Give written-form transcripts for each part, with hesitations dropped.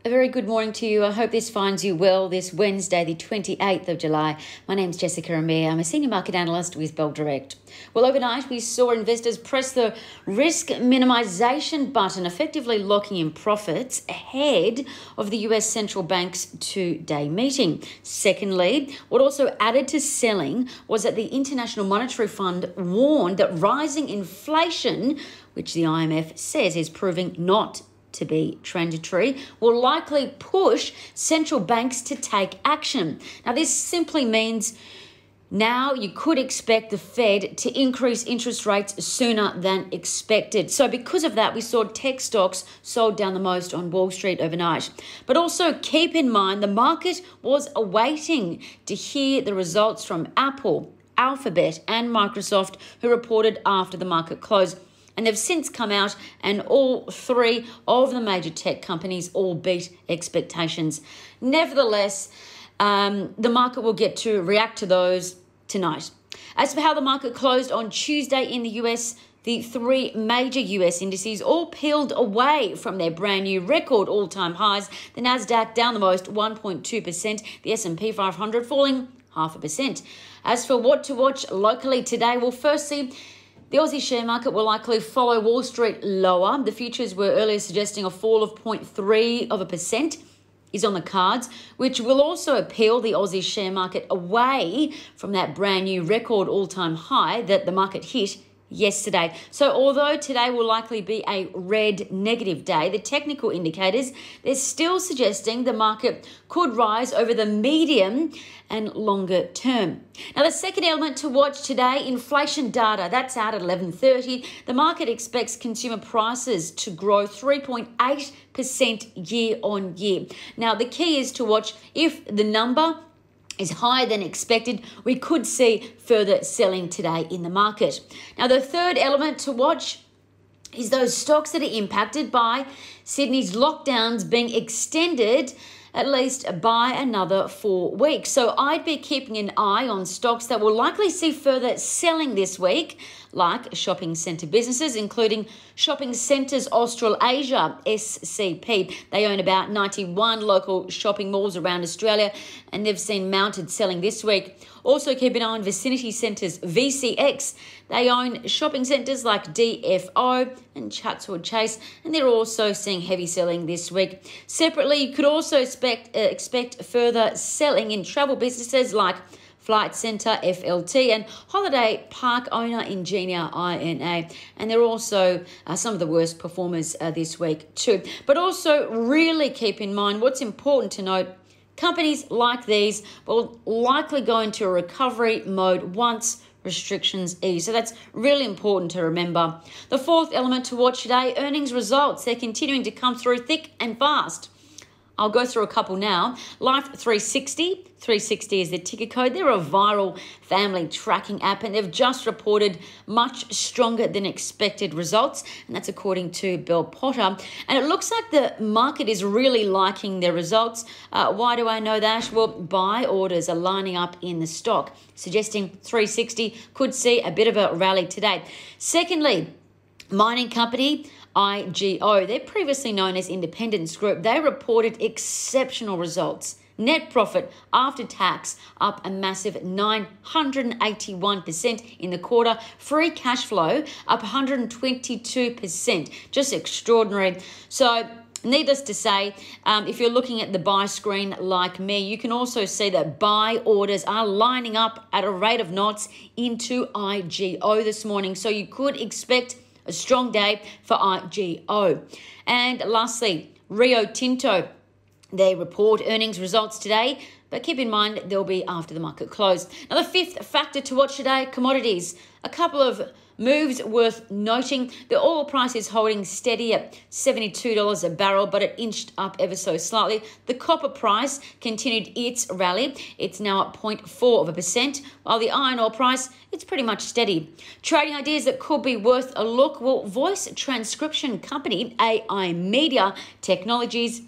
A very good morning to you. I hope this finds you well this Wednesday, the 28th of July. My name's Jessica Amir. I'm a senior market analyst with Bell Direct. Well, overnight we saw investors press the risk minimisation button, effectively locking in profits ahead of the US central bank's two-day meeting. Secondly, what also added to selling was that the International Monetary Fund warned that rising inflation, which the IMF says is proving not to be transitory, will likely push central banks to take action. Now, this simply means now you could expect the Fed to increase interest rates sooner than expected. So because of that, we saw tech stocks sold down the most on Wall Street overnight. But also keep in mind, the market was awaiting to hear the results from Apple, Alphabet and Microsoft, who reported after the market closed. And they've since come out and all three of the major tech companies all beat expectations. Nevertheless, the market will get to react to those tonight. As for how the market closed on Tuesday in the US, the three major US indices all peeled away from their brand new record all-time highs. The Nasdaq down the most 1.2%, the S&P 500 falling 0.5%. As for what to watch locally today, well, firstly, the Aussie share market will likely follow Wall Street lower. The futures were earlier suggesting a fall of 0.3% is on the cards, which will also appeal the Aussie share market away from that brand new record all-time high that the market hit yesterday. So although today will likely be a red negative day, the technical indicators, they're still suggesting the market could rise over the medium and longer term. Now, the second element to watch today, inflation data, that's out at 11:30. The market expects consumer prices to grow 3.8% year on year. Now, the key is to watch if the number is higher than expected, we could see further selling today in the market. Now, the third element to watch is those stocks that are impacted by Sydney's lockdowns being extended at least by another 4 weeks. So I'd be keeping an eye on stocks that will likely see further selling this week, like shopping centre businesses, including Shopping Centres Australasia, SCP. They own about 91 local shopping malls around Australia, and they've seen mounted selling this week. Also keep an eye on Vicinity Centres, VCX. They own shopping centres like DFO and Chatswood Chase, and they're also seeing heavy selling this week. Separately, you could also expect further selling in travel businesses like Flight Centre, FLT, and holiday park owner Ingenia, INA. And they're also some of the worst performers this week too. But also really keep in mind what's important to note. Companies like these will likely go into a recovery mode once restrictions ease. So that's really important to remember. The fourth element to watch today, earnings results. They're continuing to come through thick and fast. I'll go through a couple now. Life 360. 360 is the ticker code. They're a viral family tracking app, and they've just reported much stronger than expected results, and that's according to Bell Potter. And it looks like the market is really liking their results. Why do I know that? Well, buy orders are lining up in the stock, suggesting 360 could see a bit of a rally today. Secondly, mining company IGO, they're previously known as Independence Group. They reported exceptional results. Net profit after tax up a massive 981% in the quarter. Free cash flow up 122%. Just extraordinary. So needless to say, if you're looking at the buy screen like me, you can also see that buy orders are lining up at a rate of knots into IGO this morning. So you could expect a strong day for IGO. And lastly, Rio Tinto. They report earnings results today, but keep in mind they'll be after the market closed. Now, the fifth factor to watch today, commodities. A couple of moves worth noting. The oil price is holding steady at $72 a barrel, but it inched up ever so slightly. The copper price continued its rally. It's now at 0.4%, while the iron ore price, it's pretty much steady. Trading ideas that could be worth a look. Well, voice transcription company AI Media Technologies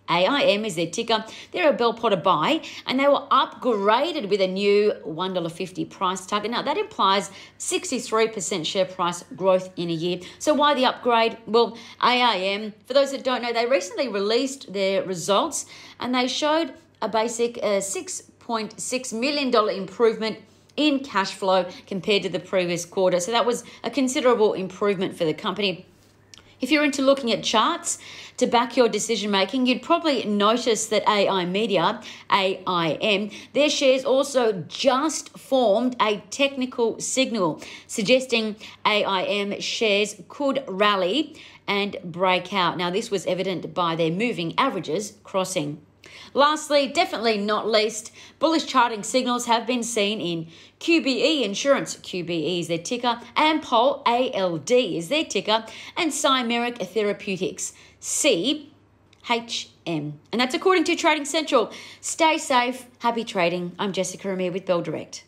AIM is their ticker. They're a Bell Potter buy, and they were upgraded with a new $1.50 price target. Now, that implies 63% share price growth in a year. So why the upgrade? Well, AIM, for those that don't know, they recently released their results, and they showed a basic $6.6 million improvement in cash flow compared to the previous quarter. So that was a considerable improvement for the company. If you're into looking at charts to back your decision making, you'd probably notice that AI Media, AIM, their shares also just formed a technical signal suggesting AIM shares could rally and break out. Now, this was evident by their moving averages crossing. Lastly, definitely not least, bullish charting signals have been seen in QBE Insurance, QBE is their ticker, Ampol, ALD is their ticker, and Cymeric Therapeutics, CHM. And that's according to Trading Central. Stay safe, happy trading. I'm Jessica Amir with Bell Direct.